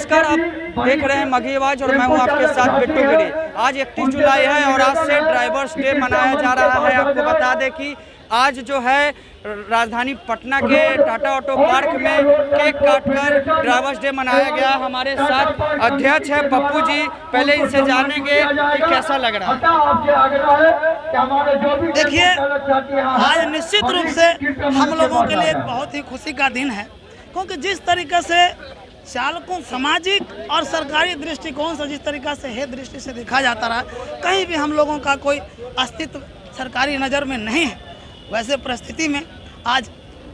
नमस्कार, आप देख रहे हैं मघी आवाज और मैं हूं आपके साथ बिट्टू गिरी। आज 31 जुलाई है और आज से ड्राइवर्स डे मनाया जा रहा है। आपको बता दें कि आज जो है राजधानी पटना के टाटा ऑटो पार्क में केक काटकर ड्राइवर्स डे मनाया गया। हमारे साथ अध्यक्ष है पप्पू जी, पहले इनसे जानेंगे कि कैसा लग रहा है। देखिए, आज निश्चित रूप से हम लोगों के लिए एक बहुत ही खुशी का दिन है, क्योंकि जिस तरीके से चालकों सामाजिक और सरकारी दृष्टिकोण से जिस तरीक़ा से हेय दृष्टि से देखा जाता रहा, कहीं भी हम लोगों का कोई अस्तित्व सरकारी नज़र में नहीं है। वैसे परिस्थिति में आज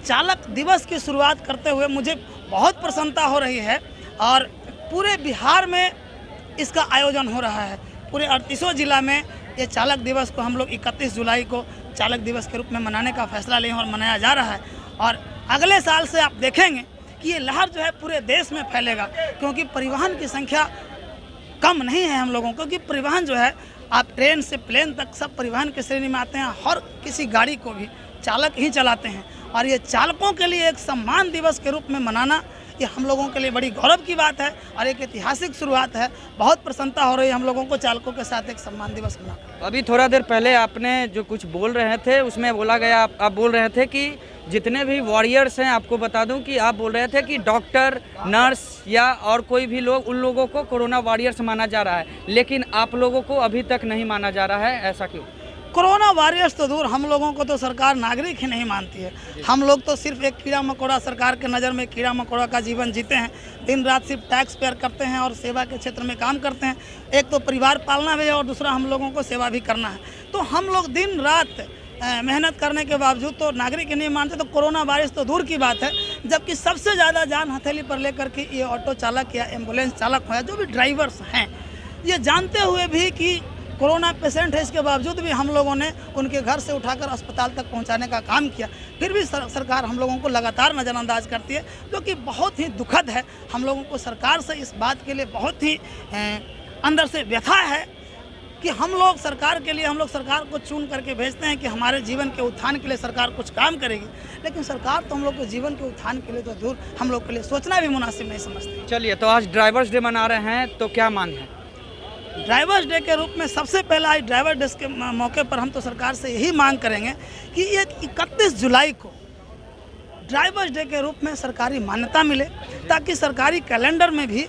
चालक दिवस की शुरुआत करते हुए मुझे बहुत प्रसन्नता हो रही है और पूरे बिहार में इसका आयोजन हो रहा है। पूरे 38 जिला में ये चालक दिवस को हम लोग 31 जुलाई को चालक दिवस के रूप में मनाने का फैसला लिए और मनाया जा रहा है। और अगले साल से आप देखेंगे कि ये लहर जो है पूरे देश में फैलेगा, क्योंकि परिवहन की संख्या कम नहीं है हम लोगों को। क्योंकि परिवहन जो है, आप ट्रेन से प्लेन तक सब परिवहन की श्रेणी में आते हैं। हर किसी गाड़ी को भी चालक ही चलाते हैं और ये चालकों के लिए एक सम्मान दिवस के रूप में मनाना, ये हम लोगों के लिए बड़ी गौरव की बात है और एक ऐतिहासिक शुरुआत है। बहुत प्रसन्नता हो रही है हम लोगों को चालकों के साथ एक सम्मान दिवस मनाकर। अभी थोड़ा देर पहले आपने जो कुछ बोल रहे थे उसमें बोला गया, आप बोल रहे थे कि जितने भी वॉरियर्स हैं, आपको बता दूं कि आप बोल रहे थे कि डॉक्टर, नर्स या और कोई भी लोग, उन लोगों को कोरोना वॉरियर्स माना जा रहा है, लेकिन आप लोगों को अभी तक नहीं माना जा रहा है, ऐसा क्यों? कोरोना वॉरियर्स तो दूर, हम लोगों को तो सरकार नागरिक ही नहीं मानती है। हम लोग तो सिर्फ एक कीड़ा मकोड़ा, सरकार के नज़र में कीड़ा मकोड़ा का जीवन जीते हैं। दिन रात सिर्फ टैक्स पेयर करते हैं और सेवा के क्षेत्र में काम करते हैं। एक तो परिवार पालना भी है और दूसरा हम लोगों को सेवा भी करना है। तो हम लोग दिन रात मेहनत करने के बावजूद तो नागरिक ही नहीं मानते, तो कोरोना वायरस तो दूर की बात है। जबकि सबसे ज़्यादा जान हथेली पर लेकर के ये ऑटो चालक या एम्बुलेंस चालक हो या जो भी ड्राइवर्स हैं, ये जानते हुए भी कि कोरोना पेशेंट है, इसके बावजूद भी हम लोगों ने उनके घर से उठाकर अस्पताल तक पहुंचाने का काम किया। फिर भी सरकार हम लोगों को लगातार नज़रअंदाज करती है, जो कि बहुत ही दुखद है। हम लोगों को सरकार से इस बात के लिए बहुत ही अंदर से व्यथा है कि हम लोग सरकार के लिए, हम लोग सरकार को चुन करके भेजते हैं कि हमारे जीवन के उत्थान के लिए सरकार कुछ काम करेगी, लेकिन सरकार तो हम लोग के जीवन के उत्थान के लिए तो दूर, हम लोग के लिए सोचना भी मुनासिब नहीं समझती। चलिए, तो आज ड्राइवर्स डे मना रहे हैं, तो क्या मांग है? ड्राइवर्स डे के रूप में सबसे पहला आज ड्राइवर डे के मौके पर हम तो सरकार से यही मांग करेंगे कि ये 31 जुलाई को ड्राइवर्स डे के रूप में सरकारी मान्यता मिले, ताकि सरकारी कैलेंडर में भी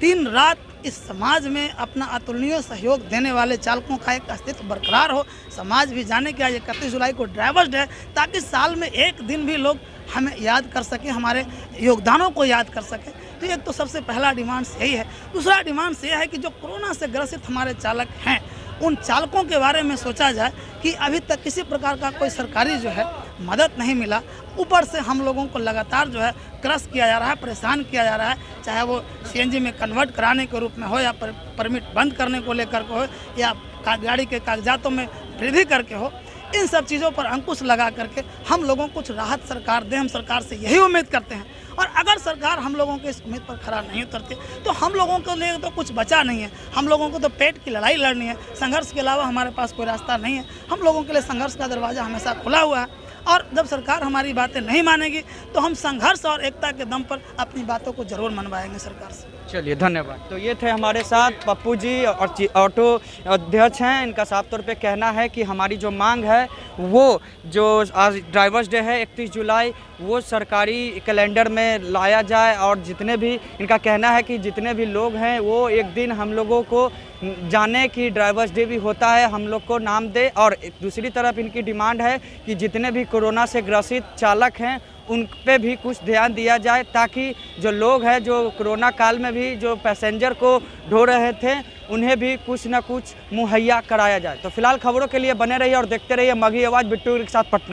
दिन रात इस समाज में अपना अतुलनीय सहयोग देने वाले चालकों का एक अस्तित्व बरकरार हो। समाज भी जाने कि आज 31 जुलाई को ड्राइवर्स डे है, ताकि साल में एक दिन भी लोग हमें याद कर सकें, हमारे योगदानों को याद कर सकें। तो एक तो सबसे पहला डिमांड्स यही है। दूसरा डिमांड्स ये है कि जो कोरोना से ग्रसित हमारे चालक हैं, उन चालकों के बारे में सोचा जाए कि अभी तक किसी प्रकार का कोई सरकारी जो है मदद नहीं मिला। ऊपर से हम लोगों को लगातार जो है क्रश किया जा रहा है, परेशान किया जा रहा है, चाहे वो सीएनजी में कन्वर्ट कराने के रूप में हो या परमिट बंद करने को लेकर के हो या गाड़ी के कागजातों में वृद्धि करके हो। इन सब चीज़ों पर अंकुश लगा करके हम लोगों को कुछ राहत सरकार दे, हम सरकार से यही उम्मीद करते हैं। और अगर सरकार हम लोगों के इस उम्मीद पर खरा नहीं उतरती तो हम लोगों के लिए तो कुछ बचा नहीं है। हम लोगों को तो पेट की लड़ाई लड़नी है, संघर्ष के अलावा हमारे पास कोई रास्ता नहीं है। हम लोगों के लिए संघर्ष का दरवाज़ा हमेशा खुला हुआ है और जब सरकार हमारी बातें नहीं मानेगी तो हम संघर्ष और एकता के दम पर अपनी बातों को जरूर मनवाएंगे सरकार से। चलिए, धन्यवाद। तो ये थे हमारे साथ पप्पू जी और ऑटो अध्यक्ष हैं। इनका साफ तौर पे कहना है कि हमारी जो मांग है वो जो आज ड्राइवर्स डे है 31 जुलाई, वो सरकारी कैलेंडर में लाया जाए और जितने भी, इनका कहना है कि जितने भी लोग हैं वो एक दिन हम लोगों को जाने कि ड्राइवर्स डे भी होता है, हम लोग को नाम दे। और दूसरी तरफ इनकी डिमांड है कि जितने भी कोरोना से ग्रसित चालक हैं उन पे भी कुछ ध्यान दिया जाए, ताकि जो लोग हैं जो कोरोना काल में भी जो पैसेंजर को ढो रहे थे उन्हें भी कुछ ना कुछ मुहैया कराया जाए। तो फिलहाल खबरों के लिए बने रहिए और देखते रहिए मघी आवाज़ बिट्टू के साथ पटना।